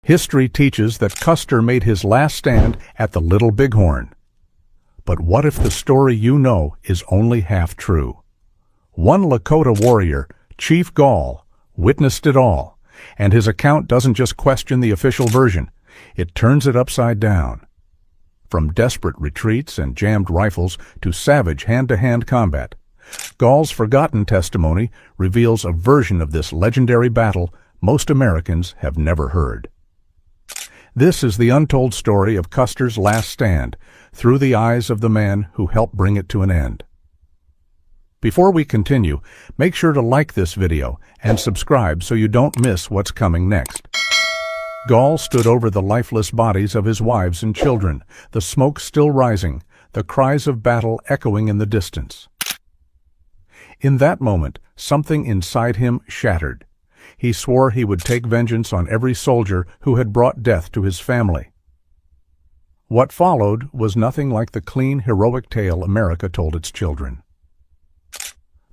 History teaches that Custer made his last stand at the Little Bighorn. But what if the story you know is only half true? One Lakota warrior, Chief Gall, witnessed it all, and his account doesn't just question the official version, it turns it upside down. From desperate retreats and jammed rifles to savage hand-to-hand combat, Gall's forgotten testimony reveals a version of this legendary battle most Americans have never heard. This is the untold story of Custer's last stand, through the eyes of the man who helped bring it to an end. Before we continue, make sure to like this video and subscribe so you don't miss what's coming next. Gall stood over the lifeless bodies of his wives and children, the smoke still rising, the cries of battle echoing in the distance. In that moment, something inside him shattered. He swore he would take vengeance on every soldier who had brought death to his family. What followed was nothing like the clean, heroic tale America told its children.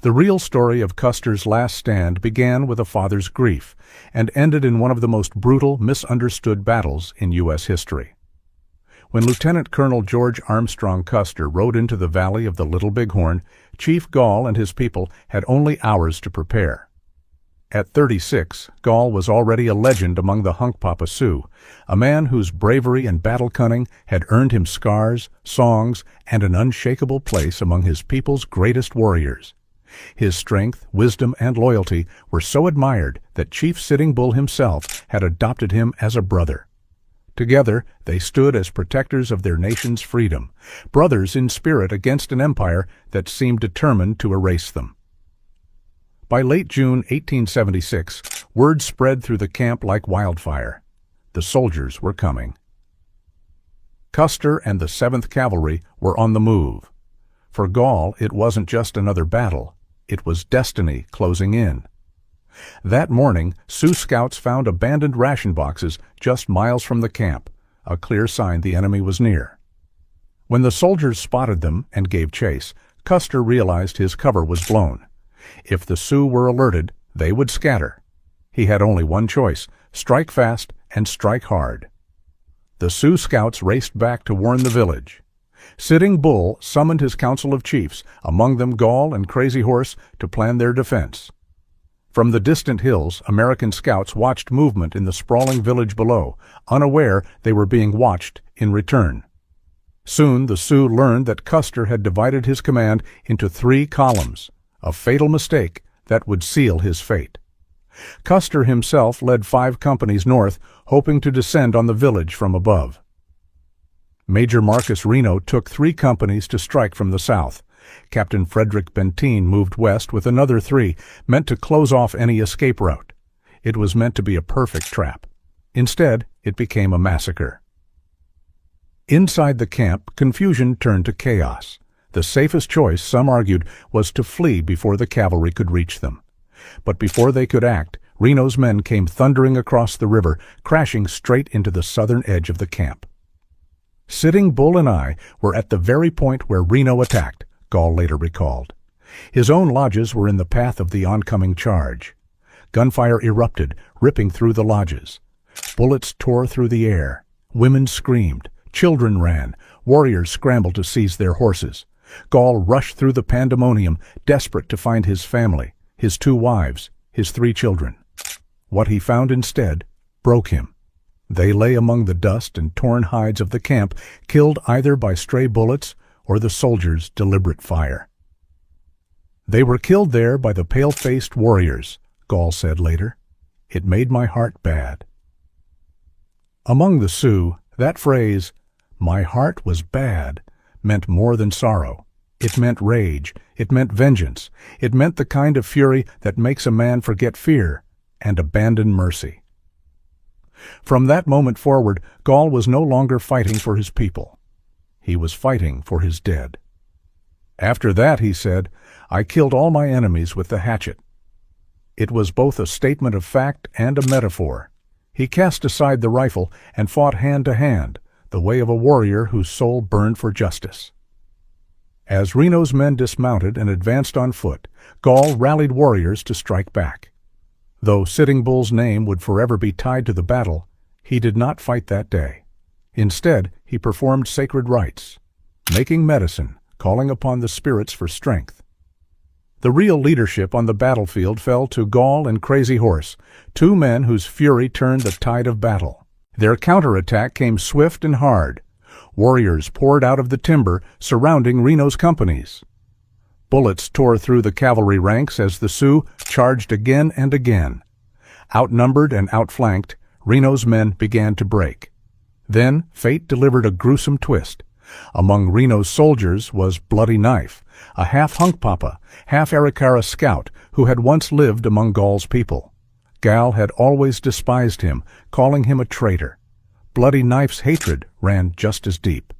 The real story of Custer's last stand began with a father's grief and ended in one of the most brutal, misunderstood battles in U.S. history. When Lieutenant Colonel George Armstrong Custer rode into the valley of the Little Bighorn, Chief Gall and his people had only hours to prepare. At 36, Gall was already a legend among the Hunkpapa Sioux, a man whose bravery and battle cunning had earned him scars, songs, and an unshakable place among his people's greatest warriors. His strength, wisdom, and loyalty were so admired that Chief Sitting Bull himself had adopted him as a brother. Together, they stood as protectors of their nation's freedom, brothers in spirit against an empire that seemed determined to erase them. By late June 1876, word spread through the camp like wildfire. The soldiers were coming. Custer and the 7th Cavalry were on the move. For Gall, it wasn't just another battle. It was destiny closing in. That morning, Sioux scouts found abandoned ration boxes just miles from the camp, a clear sign the enemy was near. When the soldiers spotted them and gave chase, Custer realized his cover was blown. If the Sioux were alerted, they would scatter. He had only one choice: strike fast and strike hard. The Sioux scouts raced back to warn the village. Sitting Bull summoned his council of chiefs, among them Gall and Crazy Horse, to plan their defense. From the distant hills, American scouts watched movement in the sprawling village below, unaware they were being watched in return. Soon the Sioux learned that Custer had divided his command into 3 columns, a fatal mistake that would seal his fate. Custer himself led 5 companies north, hoping to descend on the village from above. Major Marcus Reno took 3 companies to strike from the south. Captain Frederick Benteen moved west with another 3, meant to close off any escape route. It was meant to be a perfect trap. Instead, it became a massacre. Inside the camp, confusion turned to chaos. The safest choice, some argued, was to flee before the cavalry could reach them. But before they could act, Reno's men came thundering across the river, crashing straight into the southern edge of the camp. Sitting Bull and I were at the very point where Reno attacked, Gall later recalled. His own lodges were in the path of the oncoming charge. Gunfire erupted, ripping through the lodges. Bullets tore through the air. Women screamed. Children ran. Warriors scrambled to seize their horses. Gall rushed through the pandemonium, desperate to find his family, his 2 wives, his 3 children. What he found instead broke him. They lay among the dust and torn hides of the camp, killed either by stray bullets or the soldiers' deliberate fire. They were killed there by the pale-faced warriors, Gall said later. It made my heart bad. Among the Sioux, that phrase, "my heart was bad," meant more than sorrow. It meant rage. It meant vengeance. It meant the kind of fury that makes a man forget fear and abandon mercy. From that moment forward, Gall was no longer fighting for his people. He was fighting for his dead. After that, he said, I killed all my enemies with the hatchet. It was both a statement of fact and a metaphor. He cast aside the rifle and fought hand to hand, the way of a warrior whose soul burned for justice. As Reno's men dismounted and advanced on foot, Gall rallied warriors to strike back. Though Sitting Bull's name would forever be tied to the battle, He did not fight that day. Instead, he performed sacred rites, making medicine, calling upon the spirits for strength. The real leadership on the battlefield fell to Gall and Crazy Horse, two men whose fury turned the tide of battle. Their counterattack came swift and hard. Warriors poured out of the timber surrounding Reno's companies. Bullets tore through the cavalry ranks as the Sioux charged again and again. Outnumbered and outflanked, Reno's men began to break. Then fate delivered a gruesome twist. Among Reno's soldiers was Bloody Knife, a half-Hunkpapa, half-Arikara scout who had once lived among Gall's people. Gall had always despised him, calling him a traitor. Bloody Knife's hatred ran just as deep.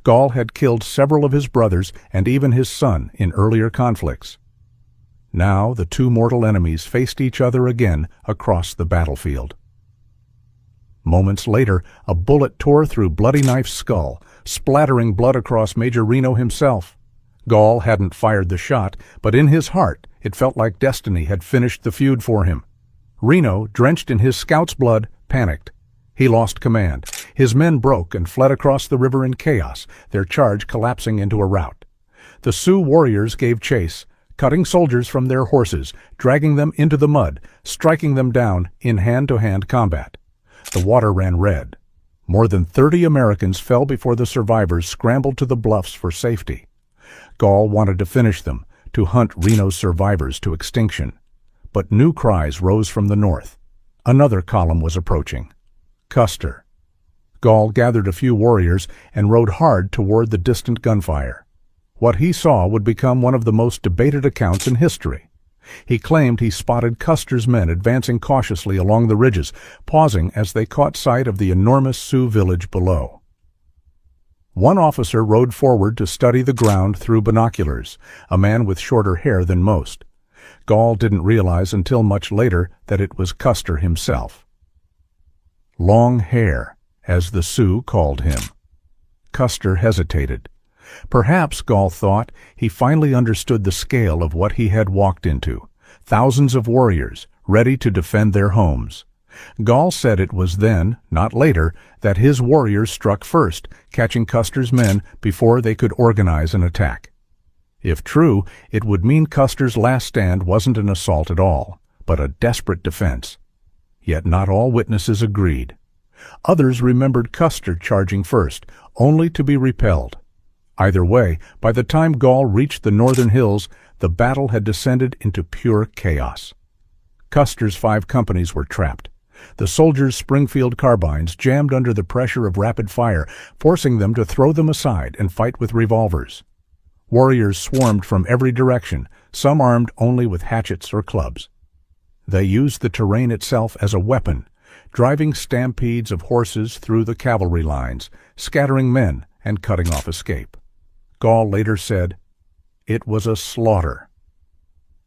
Gall had killed several of his brothers and even his son in earlier conflicts. Now the two mortal enemies faced each other again across the battlefield. Moments later, a bullet tore through Bloody Knife's skull, splattering blood across Major Reno himself. Gall hadn't fired the shot, but in his heart it felt like destiny had finished the feud for him. Reno, drenched in his scout's blood, panicked. He lost command. His men broke and fled across the river in chaos, their charge collapsing into a rout. The Sioux warriors gave chase, cutting soldiers from their horses, dragging them into the mud, striking them down in hand-to-hand combat. The water ran red. More than 30 Americans fell before the survivors scrambled to the bluffs for safety. Gall wanted to finish them, to hunt Reno's survivors to extinction. But new cries rose from the north. Another column was approaching. Custer. Gall gathered a few warriors and rode hard toward the distant gunfire. What he saw would become one of the most debated accounts in history. He claimed he spotted Custer's men advancing cautiously along the ridges, pausing as they caught sight of the enormous Sioux village below. One officer rode forward to study the ground through binoculars, a man with shorter hair than most. Gall didn't realize until much later that it was Custer himself. Long Hair, as the Sioux called him. Custer hesitated. Perhaps, Gall thought, he finally understood the scale of what he had walked into. Thousands of warriors, ready to defend their homes. Gall said it was then, not later, that his warriors struck first, catching Custer's men before they could organize an attack. If true, it would mean Custer's last stand wasn't an assault at all, but a desperate defense. Yet not all witnesses agreed. Others remembered Custer charging first, only to be repelled. Either way, by the time Gall reached the northern hills, the battle had descended into pure chaos. Custer's 5 companies were trapped. The soldiers' Springfield carbines jammed under the pressure of rapid fire, forcing them to throw them aside and fight with revolvers. Warriors swarmed from every direction, some armed only with hatchets or clubs. They used the terrain itself as a weapon, driving stampedes of horses through the cavalry lines, scattering men and cutting off escape. Gall later said, "It was a slaughter.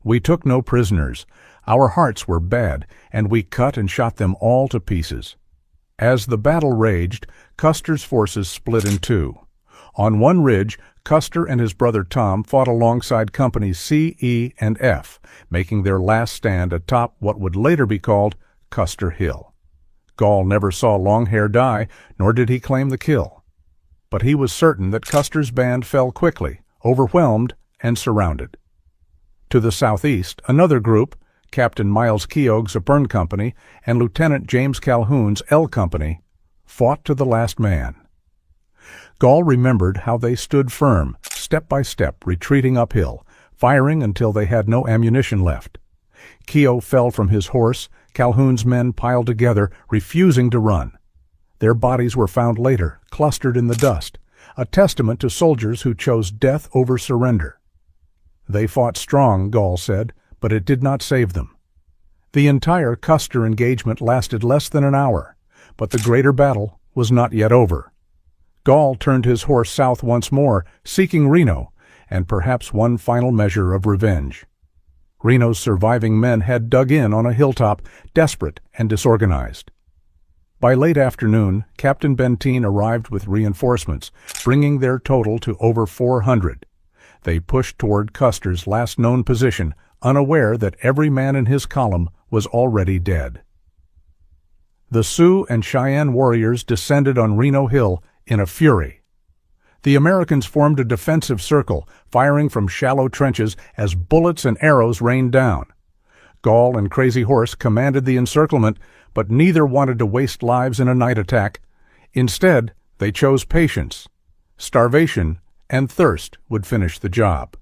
We took no prisoners. Our hearts were bad, and we cut and shot them all to pieces." As the battle raged, Custer's forces split in two. On one ridge, Custer and his brother Tom fought alongside companies C, E, and F, making their last stand atop what would later be called Custer Hill. Gall never saw Long Hair die, nor did he claim the kill. But he was certain that Custer's band fell quickly, overwhelmed and surrounded. To the southeast, another group, Captain Miles Keogh's Apern Company and Lieutenant James Calhoun's L Company, fought to the last man. Gall remembered how they stood firm, step by step, retreating uphill, firing until they had no ammunition left. Keogh fell from his horse, Calhoun's men piled together, refusing to run. Their bodies were found later, clustered in the dust, a testament to soldiers who chose death over surrender. They fought strong, Gall said, but it did not save them. The entire Custer engagement lasted less than an hour, but the greater battle was not yet over. Gall turned his horse south once more, seeking Reno, and perhaps one final measure of revenge. Reno's surviving men had dug in on a hilltop, desperate and disorganized. By late afternoon, Captain Benteen arrived with reinforcements, bringing their total to over 400. They pushed toward Custer's last known position, unaware that every man in his column was already dead. the Sioux and Cheyenne warriors descended on Reno Hill in a fury. The Americans formed a defensive circle, firing from shallow trenches as bullets and arrows rained down. Gall and Crazy Horse commanded the encirclement, but neither wanted to waste lives in a night attack. Instead, they chose patience. Starvation and thirst would finish the job.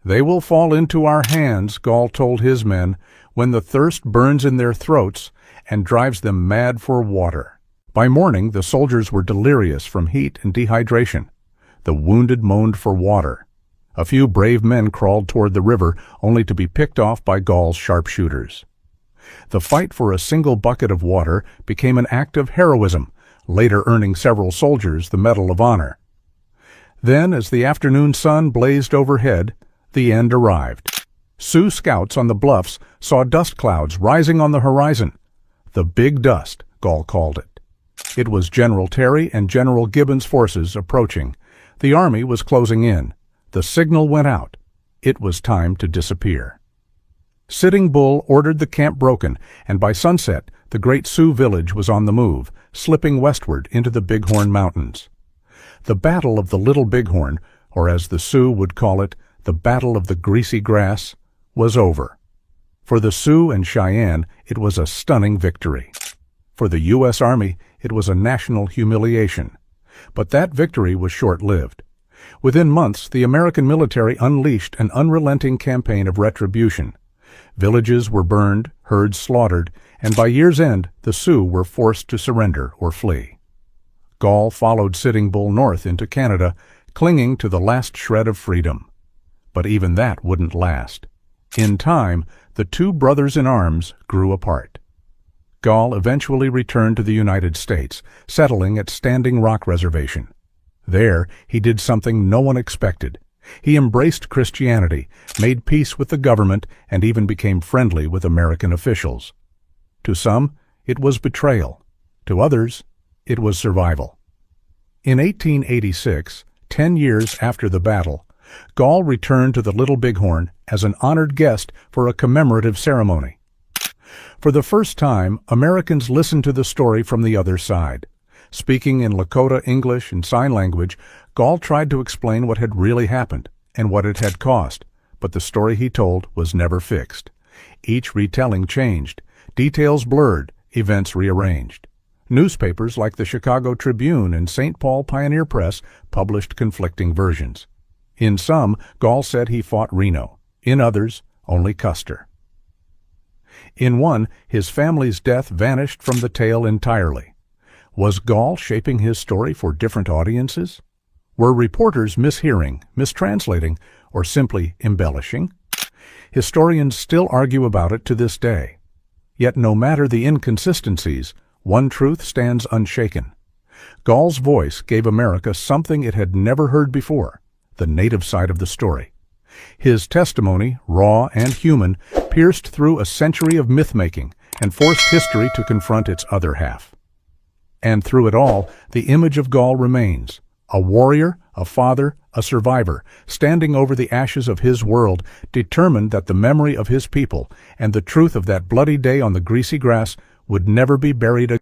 "They will fall into our hands," Gall told his men, "when the thirst burns in their throats and drives them mad for water." By morning, the soldiers were delirious from heat and dehydration. The wounded moaned for water. A few brave men crawled toward the river, only to be picked off by Gall's sharpshooters. The fight for a single bucket of water became an act of heroism, later earning several soldiers the Medal of Honor. Then, as the afternoon sun blazed overhead, the end arrived. Sioux scouts on the bluffs saw dust clouds rising on the horizon. The Big Dust, Gall called it. It was General Terry and General Gibbon's forces approaching. The army was closing in. The signal went out. It was time to disappear. Sitting Bull ordered the camp broken, and by sunset, the great Sioux village was on the move, slipping westward into the Bighorn Mountains. The Battle of the Little Bighorn, or as the Sioux would call it, the Battle of the Greasy Grass, was over. For the Sioux and Cheyenne, it was a stunning victory. For the U.S. Army, it was a national humiliation. But that victory was short-lived. Within months, the American military unleashed an unrelenting campaign of retribution. Villages were burned, herds slaughtered, and by year's end, the Sioux were forced to surrender or flee. Gall followed Sitting Bull north into Canada, clinging to the last shred of freedom. But even that wouldn't last. In time, the two brothers-in-arms grew apart. Gall eventually returned to the United States, settling at Standing Rock Reservation. There, he did something no one expected. He embraced Christianity, made peace with the government, and even became friendly with American officials. To some, it was betrayal. To others, it was survival. In 1886, 10 years after the battle, Gall returned to the Little Bighorn as an honored guest for a commemorative ceremony. For the first time, Americans listened to the story from the other side. Speaking in Lakota English and sign language, Gall tried to explain what had really happened and what it had cost, but the story he told was never fixed. Each retelling changed, details blurred, events rearranged. Newspapers like the Chicago Tribune and St. Paul Pioneer Press published conflicting versions. In some, Gall said he fought Reno. In others, only Custer. In one, his family's death vanished from the tale entirely. Was Gall shaping his story for different audiences? Were reporters mishearing, mistranslating, or simply embellishing? Historians still argue about it to this day. Yet no matter the inconsistencies, one truth stands unshaken. Gall's voice gave America something it had never heard before, the native side of the story. His testimony, raw and human, pierced through a century of myth-making and forced history to confront its other half. And through it all, the image of Gall remains, a warrior, a father, a survivor, standing over the ashes of his world, determined that the memory of his people and the truth of that bloody day on the greasy grass would never be buried again.